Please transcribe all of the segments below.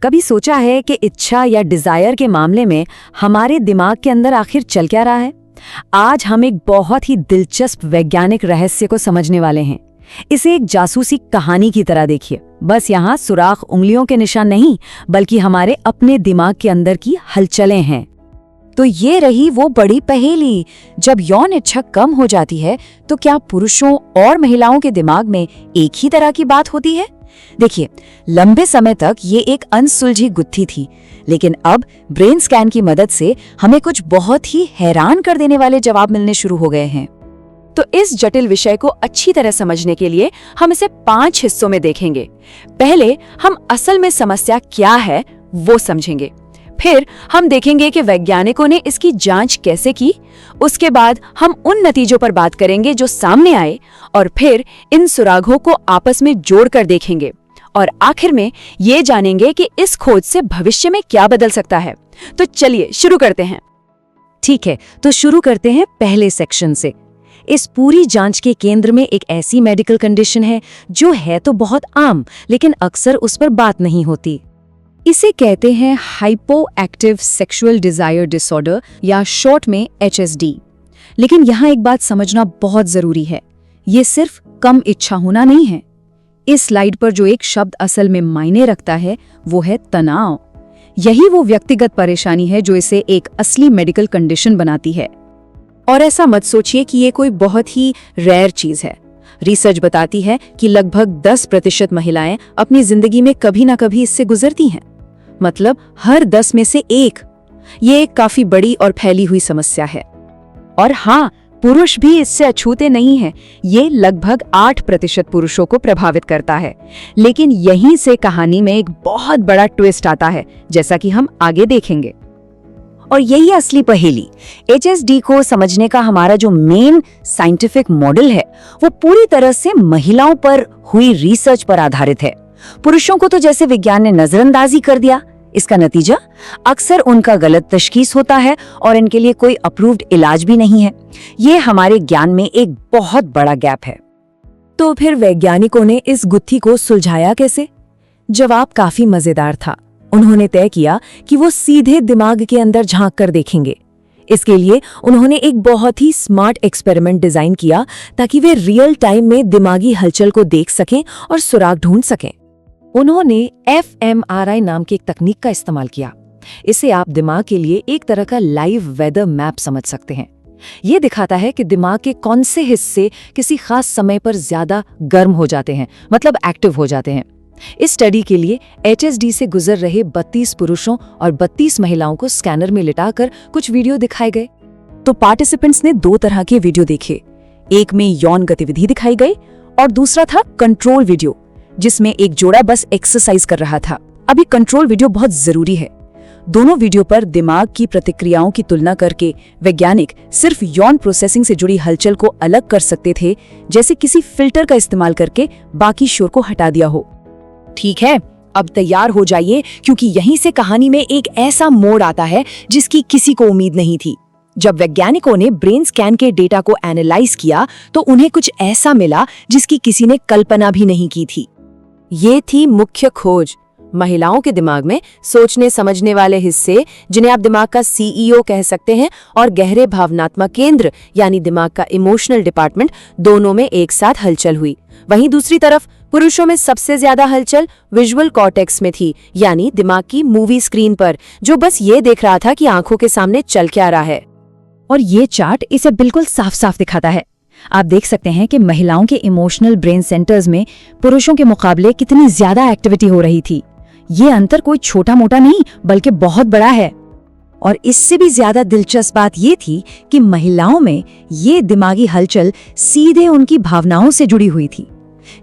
कभी सोचा है कि इच्छा या डिजायर के मामले में हमारे दिमाग के अंदर आखिर चल क्या रहा है? आज हम एक बहुत ही दिलचस्प वैज्ञानिक रहस्य को समझने वाले हैं। इसे एक जासूसी कहानी की तरह देखिए। बस यहाँ सुराख उंगलियों के निशान नहीं, बल्कि हमारे अपने दिमाग के अंदर की हलचलें हैं। तो ये रही वो बड़ी पहेली, जब यौन इच्छा कम हो जाती है तो क्या पुरुषों और महिलाओं के दिमाग में एक ही तरह की बात होती है? देखिए, लंबे समय तक ये एक अनसुलझी गुत्थी थी, लेकिन अब ब्रेन स्कैन की मदद से हमें कुछ बहुत ही हैरान कर देने वाले जवाब मिलने शुरू हो गए हैं। तो इस जटिल विषय को अच्छी तरह समझने के लिए हम इसे 5 हिस्सों में देखेंगे। पहले हम असल में समस्या क्या है वो समझेंगे, फिर हम देखेंगे कि वैज्ञानिकों ने इसकी जांच कैसे की, उसके बाद हम उन नतीजों पर बात करेंगे जो सामने आए, और फिर इन सुरागों को आपस में जोड़कर देखेंगे, और आखिर में ये जानेंगे कि इस खोज से भविष्य में क्या बदल सकता है। तो चलिए शुरू करते हैं। ठीक है, तो शुरू करते हैं पहले सेक्शन से। इस पूरी जांच के केंद्र में एक ऐसी मेडिकल कंडीशन है जो है तो बहुत आम, लेकिन अक्सर उस पर बात नहीं होती। इसे कहते हैं hypo active sexual desire disorder, या शॉर्ट में HSD। लेकिन यहाँ एक बात समझना बहुत जरूरी है, ये सिर्फ कम इच्छा होना नहीं है। इस स्लाइड पर जो एक शब्द असल में मायने रखता है वो है तनाव। यही वो व्यक्तिगत परेशानी है जो इसे एक असली मेडिकल कंडीशन बनाती है। और ऐसा मत सोचिए कि ये कोई बहुत ही रेयर चीज है। रिसर्च बताती है कि लगभग 10% महिलाएं अपनी जिंदगी में कभी ना कभी इससे गुजरती हैं, मतलब हर 10 में से एक। ये एक काफी बड़ी और फैली हुई समस्या है। और हाँ, पुरुष भी इससे अछूते नहीं हैं। ये लगभग 8% पुरुषों को प्रभावित करता है। लेकिन यहीं से कहानी में एक बहुत बड़ा ट्विस्ट आता है, जैसा कि हम आगे देखेंगे। और यही असली पहेली। HSD को समझने का हमारा जो मेन साइंटिफिक मॉडल है वो पूरी तरह से महिलाओं पर हुई रिसर्च पर आधारित है। पुरुषों को तो जैसे विज्ञान ने नजरअंदाजी कर दिया। इसका नतीजा अक्सर उनका गलत तशखीस होता है और इनके लिए कोई अप्रूव्ड इलाज भी नहीं है। ये हमारे ज्ञान में एक बहुत बड़ा गैप है। तो फिर वैज्ञानिकों ने इस गुत्थी को सुलझाया कैसे? जवाब काफी मजेदार था। उन्होंने तय किया कि वो सीधे दिमाग के अंदर झांक कर देखेंगे। इसके लिए उन्होंने एक बहुत ही स्मार्ट एक्सपेरिमेंट डिजाइन किया ताकि वे रियल टाइम में दिमागी हलचल को देख सकें और सुराग ढूंढ सकें। उन्होंने fMRI नाम की एक तकनीक का इस्तेमाल किया। इसे आप दिमाग के लिए एक तरह का लाइव वेदर मैप समझ सकते हैं। ये दिखाता है कि दिमाग के कौन से हिस्से किसी खास समय पर ज्यादा गर्म हो जाते हैं, मतलब एक्टिव हो जाते हैं। इस स्टडी के लिए HSD से गुजर रहे 32 पुरुषों और 32 महिलाओं को स्कैनर में लिटाकर कुछ वीडियो दिखाए गए। तो पार्टिसिपेंट्स ने 2 तरह के वीडियो देखे। एक में यौन गतिविधि दिखाई गई और दूसरा था कंट्रोल वीडियो, जिसमें एक जोड़ा बस एक्सरसाइज कर रहा था। अभी कंट्रोल वीडियो बहुत जरूरी है। दोनों वीडियो पर दिमाग की प्रतिक्रियाओं की तुलना करके वैज्ञानिक सिर्फ यौन प्रोसेसिंग से जुड़ी हलचल को अलग कर सकते थे, जैसे किसी फिल्टर का इस्तेमाल करके बाकी शोर को हटा दिया हो। ठीक है, अब तैयार हो जाइए, क्योंकि यहीं से कहानी में एक ऐसा मोड़ आता है जिसकी किसी को उम्मीद नहीं थी। जब वैज्ञानिकों ने ब्रेन स्कैन के डेटा को एनालाइज किया तो उन्हें कुछ ऐसा मिला जिसकी किसी ने कल्पना भी नहीं की थी। ये थी मुख्य खोज। महिलाओं के दिमाग में सोचने समझने वाले हिस्से, जिन्हें आप दिमाग का CEO कह सकते हैं, और गहरे भावनात्मक केंद्र यानी दिमाग का इमोशनल डिपार्टमेंट, दोनों में एक साथ हलचल हुई। वहीं दूसरी तरफ पुरुषों में सबसे ज्यादा हलचल विजुअल कॉर्टेक्स में थी, यानी दिमाग की मूवी स्क्रीन पर, जो बस ये देख रहा था कि आंखों के सामने चल क्या रहा है। और ये चार्ट इसे बिल्कुल साफ साफ दिखाता है। आप देख सकते हैं कि महिलाओं के इमोशनल ब्रेन सेंटर्स में पुरुषों के मुकाबले कितनी ज्यादा एक्टिविटी हो रही थी। ये अंतर कोई छोटा मोटा नहीं, बल्कि बहुत बड़ा है। और इससे भी ज्यादा दिलचस्प बात ये थी कि महिलाओं में ये दिमागी हलचल सीधे उनकी भावनाओं से जुड़ी हुई थी।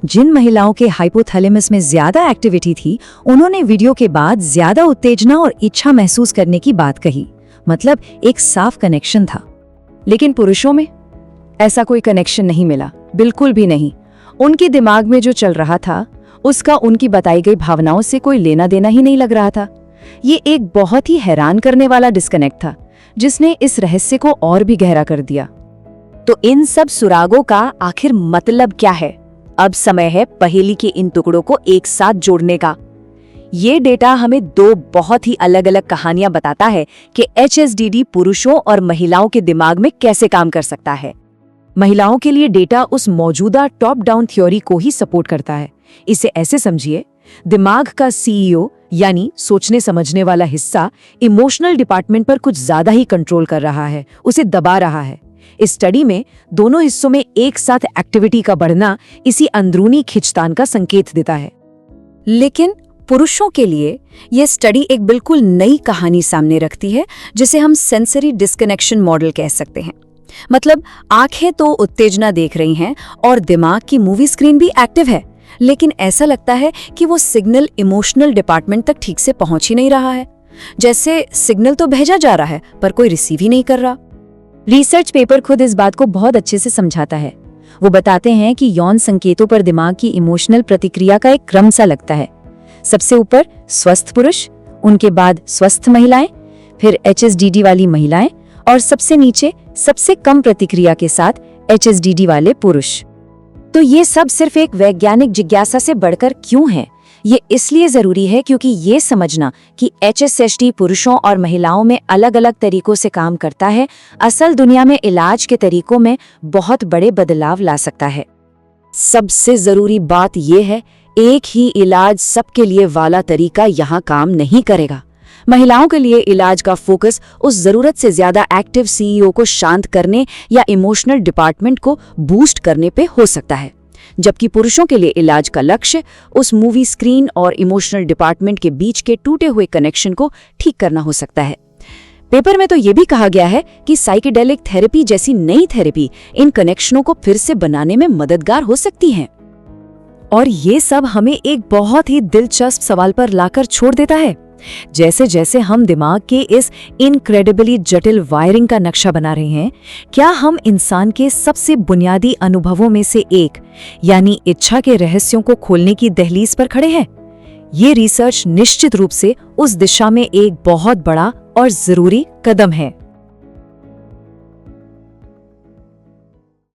जिन महिलाओं के हाइपोथैलेमस में ज्यादा एक्टिविटी थी, उन्होंने वीडियो के बाद ज्यादा उत्तेजना और इच्छा महसूस करने की बात कही। मतलब एक साफ कनेक्शन था। लेकिन पुरुषों में ऐसा कोई कनेक्शन नहीं मिला, बिल्कुल भी नहीं। उनके दिमाग में जो चल रहा था उसका उनकी बताई गई भावनाओं से कोई लेना देना ही नहीं लग रहा था। ये एक बहुत ही हैरान करने वाला डिस्कनेक्ट था, जिसने इस रहस्य को और भी गहरा कर दिया। तो इन सब सुरागों का आखिर मतलब क्या है? अब समय है पहेली के इन टुकड़ों को एक साथ जोड़ने का। ये डेटा हमें दो बहुत ही अलग अलग कहानियां बताता है कि HSDD पुरुषों और महिलाओं के दिमाग में कैसे काम कर सकता है। महिलाओं के लिए डेटा उस मौजूदा टॉप डाउन थ्योरी को ही सपोर्ट करता है। इसे ऐसे समझिए, दिमाग का CEO यानी सोचने समझने वाला हिस्सा इमोशनल डिपार्टमेंट पर कुछ ज्यादा ही कंट्रोल कर रहा है, उसे दबा रहा है। इस स्टडी में दोनों हिस्सों में एक साथ एक्टिविटी का बढ़ना इसी अंदरूनी खिंचतान का संकेत देता है। लेकिन पुरुषों के लिए ये स्टडी एक बिल्कुल नई कहानी सामने रखती है, जिसे हम सेंसरी डिस्कनेक्शन मॉडल कह सकते हैं। मतलब आंखें तो उत्तेजना देख रही हैं और दिमाग की मूवी स्क्रीन भी एक्टिव है, लेकिन ऐसा लगता है कि वो सिग्नल इमोशनल डिपार्टमेंट तक ठीक से पहुंच ही नहीं रहा है। जैसे सिग्नल तो भेजा जा रहा है पर कोई रिसीव ही नहीं कर रहा। रिसर्च पेपर खुद इस बात को बहुत अच्छे से समझाता है। वो बताते हैं कि यौन संकेतों पर दिमाग की इमोशनल प्रतिक्रिया का एक क्रम सा लगता है। सबसे ऊपर स्वस्थ पुरुष, उनके बाद स्वस्थ महिलाएं, फिर HSDD वाली महिलाएं और सबसे नीचे सबसे कम प्रतिक्रिया के साथ HSDD वाले पुरुष। तो ये सब सिर्फ एक वैज्ञानिक जिज्ञासा से बढ़कर क्यों है? ये इसलिए जरूरी है क्योंकि ये समझना कि HSHD पुरुषों और महिलाओं में अलग अलग तरीकों से काम करता है, असल दुनिया में इलाज के तरीकों में बहुत बड़े बदलाव ला सकता है। सबसे जरूरी बात यह है, एक ही इलाज सबके लिए वाला तरीका यहाँ काम नहीं करेगा। महिलाओं के लिए इलाज का फोकस उस जरूरत से ज्यादा एक्टिव CEO को शांत करने या इमोशनल डिपार्टमेंट को बूस्ट करने पे हो सकता है, जबकि पुरुषों के लिए इलाज का लक्ष्य उस मूवी स्क्रीन और इमोशनल डिपार्टमेंट के बीच के टूटे हुए कनेक्शन को ठीक करना हो सकता है। पेपर में तो ये भी कहा गया है कि साइकेडेलिक थेरेपी जैसी नई थेरेपी इन कनेक्शनों को फिर से बनाने में मददगार हो सकती हैं। और ये सब हमें एक बहुत ही दिलचस्प सवाल पर लाकर छोड़ देता है। जैसे जैसे हम दिमाग के इस इनक्रेडिबली जटिल वायरिंग का नक्शा बना रहे हैं, क्या हम इंसान के सबसे बुनियादी अनुभवों में से एक यानी इच्छा के रहस्यों को खोलने की दहलीज पर खड़े हैं? ये रिसर्च निश्चित रूप से उस दिशा में एक बहुत बड़ा और जरूरी कदम है।